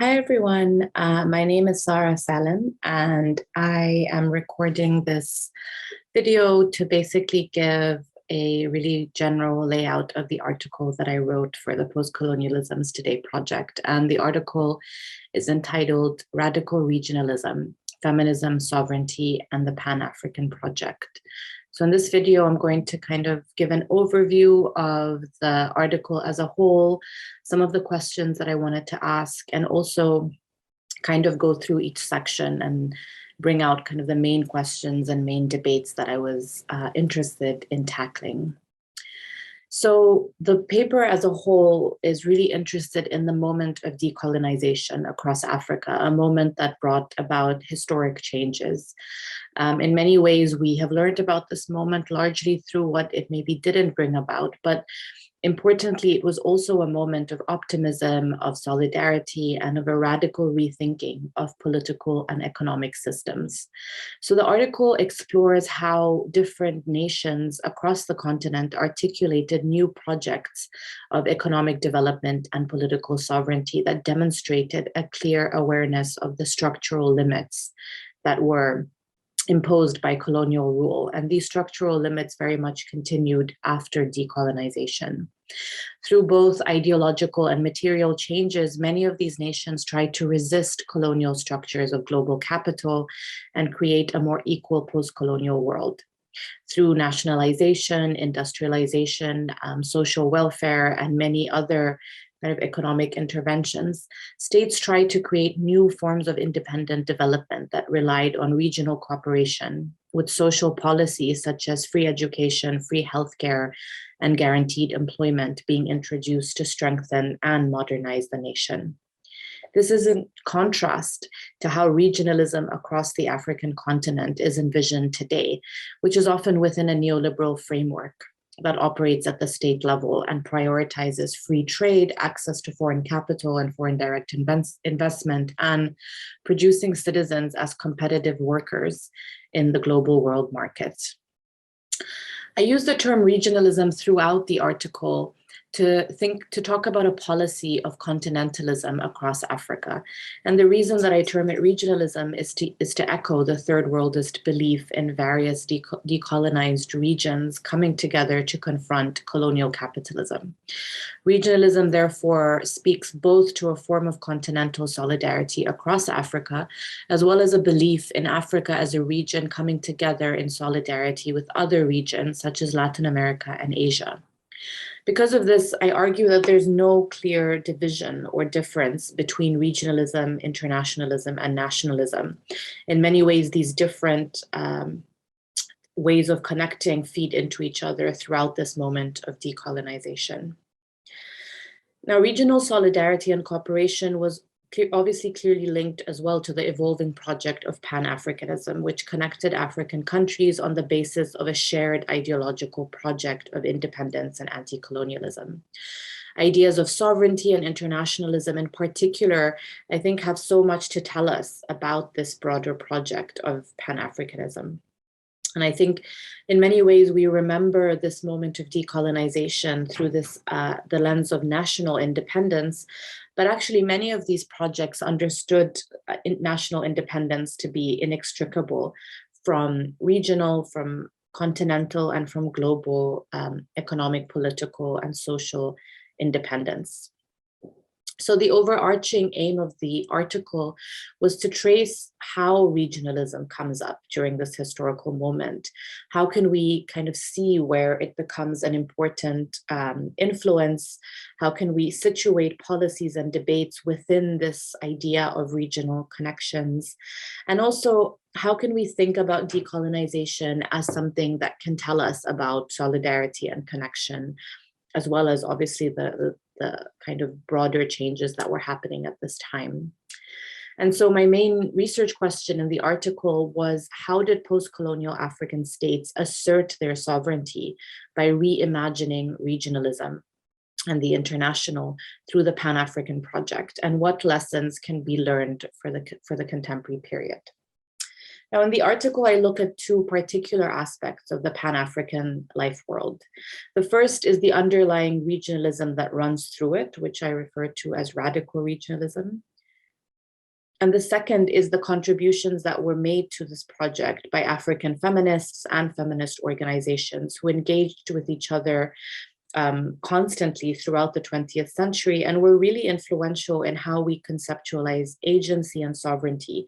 Hi, everyone. My name is Sara Salem, and I am recording this video to basically give a really general layout of the article that I wrote for the Post-Colonialisms Today project. And the article is entitled Radical Regionalism, Feminism, Sovereignty, and the Pan-African Project. So in this video, I'm going to kind of give an overview of the article as a whole, some of the questions that I wanted to ask, and also kind of go through each section and bring out kind of the main questions and main debates that I was interested in tackling. So the paper as a whole is really interested in the moment of decolonization across Africa, a moment that brought about historic changes. In many ways, we have learned about this moment largely through what it maybe didn't bring about, but importantly, it was also a moment of optimism, of solidarity, and of a radical rethinking of political and economic systems. So the article explores how different nations across the continent articulated new projects of economic development and political sovereignty that demonstrated a clear awareness of the structural limits that were imposed by colonial rule. And these structural limits very much continued after decolonization. Through both ideological and material changes, many of these nations tried to resist colonial structures of global capital and create a more equal post-colonial world. Through nationalization, industrialization, social welfare, and many other kind of economic interventions, states tried to create new forms of independent development that relied on regional cooperation with social policies such as free education, free healthcare, and guaranteed employment being introduced to strengthen and modernize the nation. This is in contrast to how regionalism across the African continent is envisioned today, which is often within a neoliberal framework that operates at the state level and prioritizes free trade, access to foreign capital and foreign direct investment, and producing citizens as competitive workers in the global world market. I use the term regionalism throughout the article to talk about a policy of continentalism across Africa. And the reason that I term it regionalism is to echo the third worldist belief in various decolonized regions coming together to confront colonial capitalism. Regionalism, therefore, speaks both to a form of continental solidarity across Africa, as well as a belief in Africa as a region coming together in solidarity with other regions, such as Latin America and Asia. Because of this, I argue that there's no clear division or difference between regionalism, internationalism, and nationalism. In many ways, these different ways of connecting feed into each other throughout this moment of decolonization. Now, regional solidarity and cooperation was obviously clearly linked as well to the evolving project of Pan-Africanism, which connected African countries on the basis of a shared ideological project of independence and anti-colonialism. Ideas of sovereignty and internationalism in particular, I think, have so much to tell us about this broader project of Pan-Africanism. And I think in many ways, we remember this moment of decolonization through this, the lens of national independence. But actually, many of these projects understood national independence to be inextricable from regional, from continental, and from global economic, political, and social independence. So the overarching aim of the article was to trace how regionalism comes up during this historical moment. How can we kind of see where it becomes an important influence? How can we situate policies and debates within this idea of regional connections? And also, how can we think about decolonization as something that can tell us about solidarity and connection, as well as obviously the kind of broader changes that were happening at this time. And so my main research question in the article was, how did post-colonial African states assert their sovereignty by reimagining regionalism and the international through the Pan-African project? And what lessons can be learned for the contemporary period? Now, in the article, I look at two particular aspects of the Pan-African life world. The first is the underlying regionalism that runs through it, which I refer to as radical regionalism. And the second is the contributions that were made to this project by African feminists and feminist organizations who engaged with each other constantly throughout the 20th century and were really influential in how we conceptualize agency and sovereignty.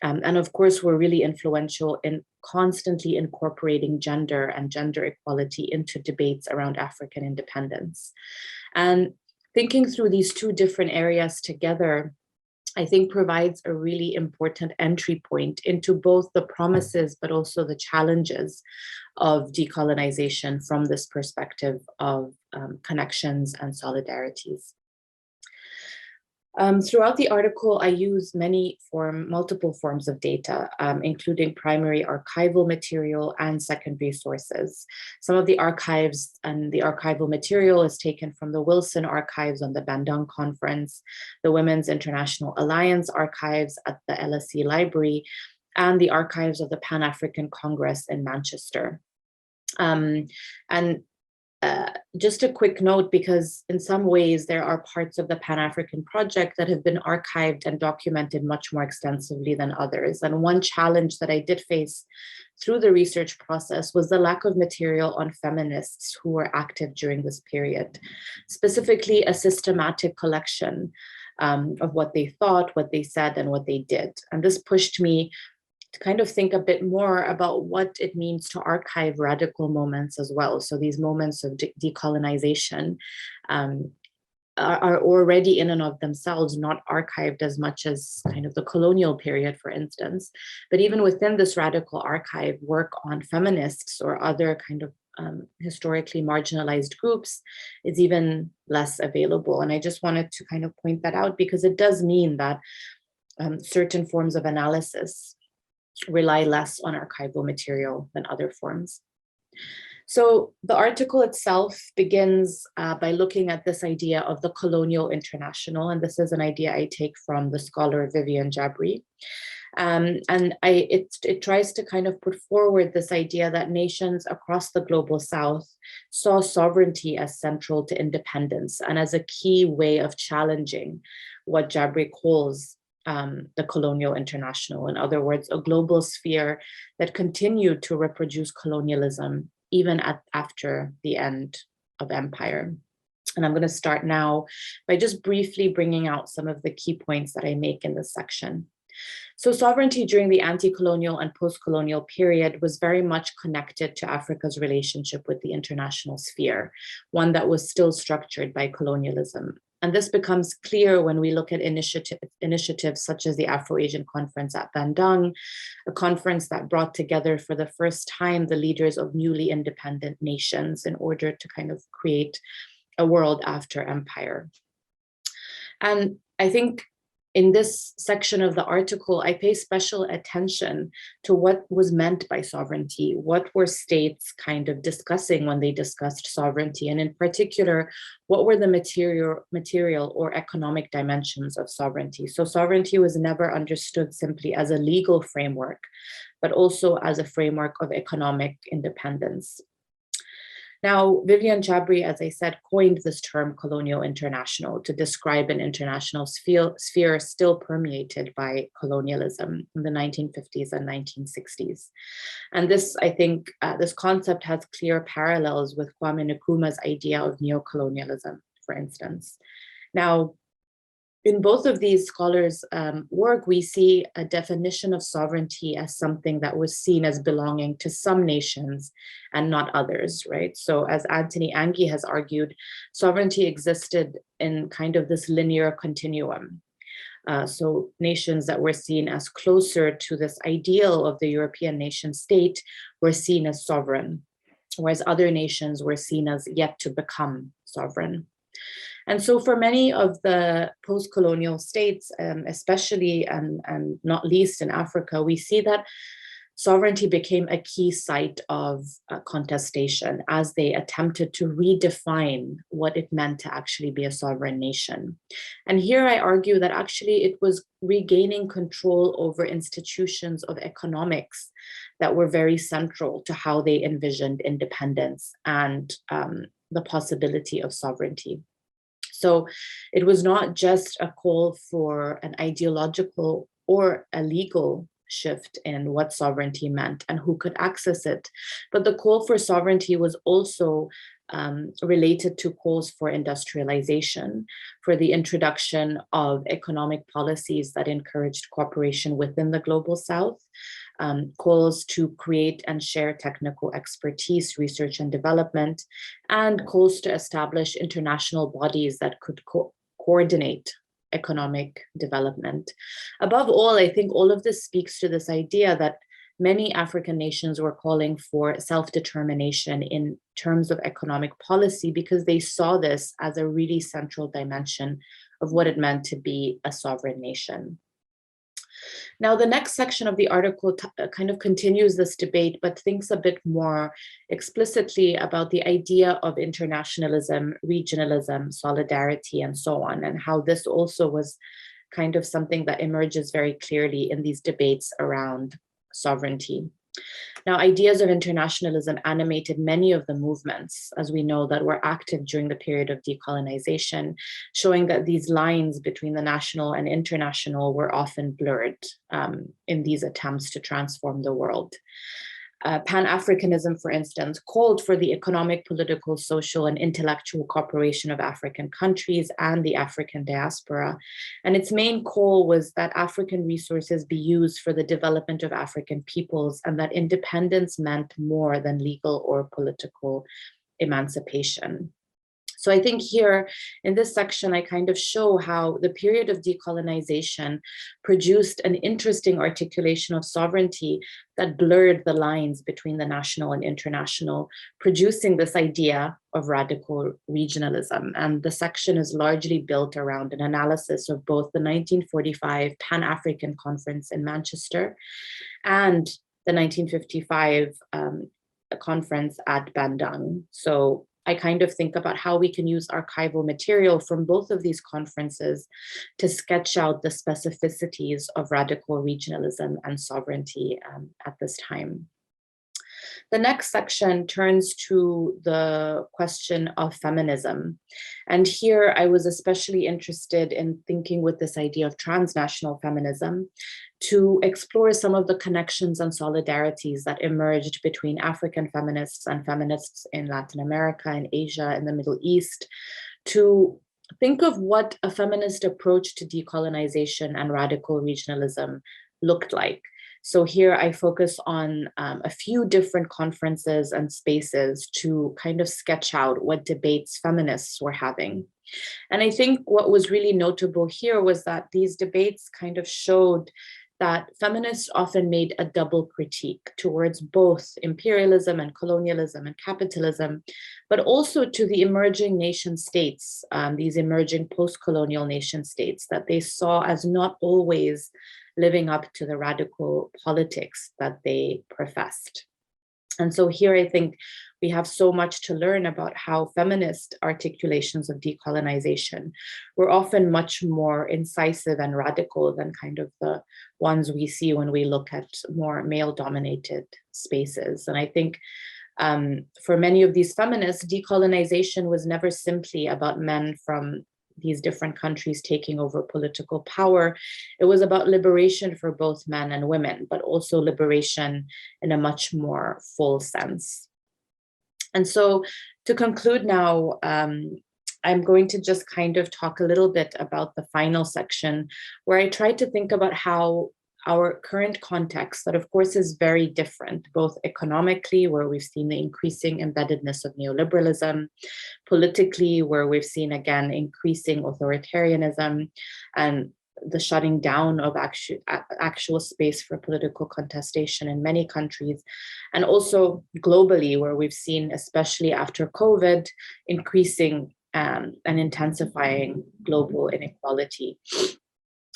And of course, were really influential in constantly incorporating gender and gender equality into debates around African independence. And thinking through these two different areas together, I think provides a really important entry point into both the promises, but also the challenges of decolonization from this perspective of connections and solidarities. Throughout the article, I use multiple forms of data, including primary archival material and secondary sources. Some of the archives and the archival material is taken from the Wilson archives on the Bandung Conference, the Women's International Alliance archives at the LSE Library, and the archives of the Pan-African Congress in Manchester. Just a quick note, because in some ways there are parts of the Pan-African project that have been archived and documented much more extensively than others. And one challenge that I did face through the research process was the lack of material on feminists who were active during this period, specifically a systematic collection of what they thought, what they said, and what they did. And this pushed me to kind of think a bit more about what it means to archive radical moments as well. So these moments of decolonization are already in and of themselves not archived as much as kind of the colonial period, for instance. But even within this radical archive, work on feminists or other kind of historically marginalized groups is even less available. And I just wanted to kind of point that out because it does mean that certain forms of analysis rely less on archival material than other forms. So the article itself begins by looking at this idea of the Colonial International, and this is an idea I take from the scholar Vivian Jabri. It tries to kind of put forward this idea that nations across the global South saw sovereignty as central to independence and as a key way of challenging what Jabri calls the Colonial International. In other words, a global sphere that continued to reproduce colonialism even after the end of empire. And I'm going to start now by just briefly bringing out some of the key points that I make in this section. So sovereignty during the anti-colonial and post-colonial period was very much connected to Africa's relationship with the international sphere, one that was still structured by colonialism. And this becomes clear when we look at initiatives such as the Afro-Asian Conference at Bandung, a conference that brought together for the first time the leaders of newly independent nations in order to kind of create a world after empire. And I think in this section of the article, I pay special attention to what was meant by sovereignty. What were states kind of discussing when they discussed sovereignty? And in particular, what were the material or economic dimensions of sovereignty? So sovereignty was never understood simply as a legal framework, but also as a framework of economic independence. Now, Vivian Jabri, as I said, coined this term colonial international to describe an international sphere still permeated by colonialism in the 1950s and 1960s. And this, I think, this concept has clear parallels with Kwame Nkrumah's idea of neocolonialism, for instance. Now, in both of these scholars' work, we see a definition of sovereignty as something that was seen as belonging to some nations and not others, right? So as Anthony Angie has argued, sovereignty existed in kind of this linear continuum. So nations that were seen as closer to this ideal of the European nation state were seen as sovereign, whereas other nations were seen as yet to become sovereign. And so for many of the post-colonial states, especially and not least in Africa, we see that sovereignty became a key site of contestation as they attempted to redefine what it meant to actually be a sovereign nation. And here I argue that actually it was regaining control over institutions of economics that were very central to how they envisioned independence and the possibility of sovereignty. So it was not just a call for an ideological or a legal shift in what sovereignty meant and who could access it, but the call for sovereignty was also related to calls for industrialization, for the introduction of economic policies that encouraged cooperation within the global South, calls to create and share technical expertise, research and development, and calls to establish international bodies that could coordinate economic development. Above all, I think all of this speaks to this idea that many African nations were calling for self-determination in terms of economic policy because they saw this as a really central dimension of what it meant to be a sovereign nation. Now, the next section of the article kind of continues this debate, but thinks a bit more explicitly about the idea of internationalism, regionalism, solidarity, and so on, and how this also was kind of something that emerges very clearly in these debates around sovereignty. Now, ideas of internationalism animated many of the movements, as we know, that were active during the period of decolonization, showing that these lines between the national and international were often blurred in these attempts to transform the world. Pan-Africanism, for instance, called for the economic, political, social, and intellectual cooperation of African countries and the African diaspora. And its main call was that African resources be used for the development of African peoples and that independence meant more than legal or political emancipation. So I think here in this section, I kind of show how the period of decolonization produced an interesting articulation of sovereignty that blurred the lines between the national and international, producing this idea of radical regionalism. And the section is largely built around an analysis of both the 1945 Pan-African Conference in Manchester and the 1955 conference at Bandung. So I kind of think about how we can use archival material from both of these conferences to sketch out the specificities of radical regionalism and sovereignty at this time. The next section turns to the question of feminism. And here I was especially interested in thinking with this idea of transnational feminism to explore some of the connections and solidarities that emerged between African feminists and feminists in Latin America and Asia and the Middle East, to think of what a feminist approach to decolonization and radical regionalism looked like. So here I focus on a few different conferences and spaces to kind of sketch out what debates feminists were having. And I think what was really notable here was that these debates kind of showed that feminists often made a double critique towards both imperialism and colonialism and capitalism, but also to the emerging nation states, these emerging post-colonial nation states that they saw as not always living up to the radical politics that they professed. And so here I think we have so much to learn about how feminist articulations of decolonization were often much more incisive and radical than kind of the ones we see when we look at more male-dominated spaces. And I think for many of these feminists, decolonization was never simply about men from these different countries taking over political power. It was about liberation for both men and women, but also liberation in a much more full sense. And so to conclude now, I'm going to just kind of talk a little bit about the final section where I try to think about how our current context, that of course is very different, both economically, where we've seen the increasing embeddedness of neoliberalism, politically, where we've seen, again, increasing authoritarianism and the shutting down of actual space for political contestation in many countries, and also globally, where we've seen, especially after COVID, increasing and intensifying global inequality.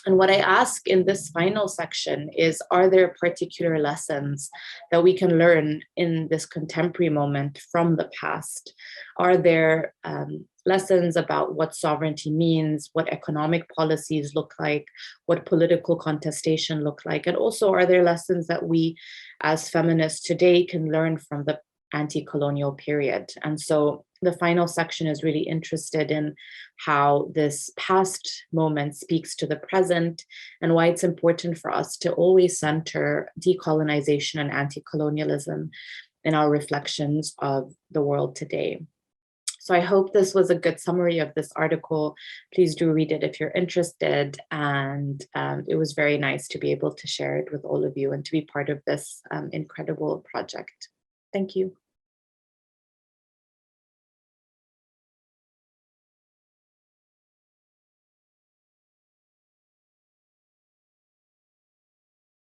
And what I ask in this final section is, are there particular lessons that we can learn in this contemporary moment from the past? Are there lessons about what sovereignty means, what economic policies look like, what political contestation look like? And also, are there lessons that we as feminists today can learn from the anti-colonial period? And so the final section is really interested in how this past moment speaks to the present and why it's important for us to always center decolonization and anti-colonialism in our reflections of the world today. So I hope this was a good summary of this article. Please do read it if you're interested. And it was very nice to be able to share it with all of you and to be part of this incredible project. Thank you.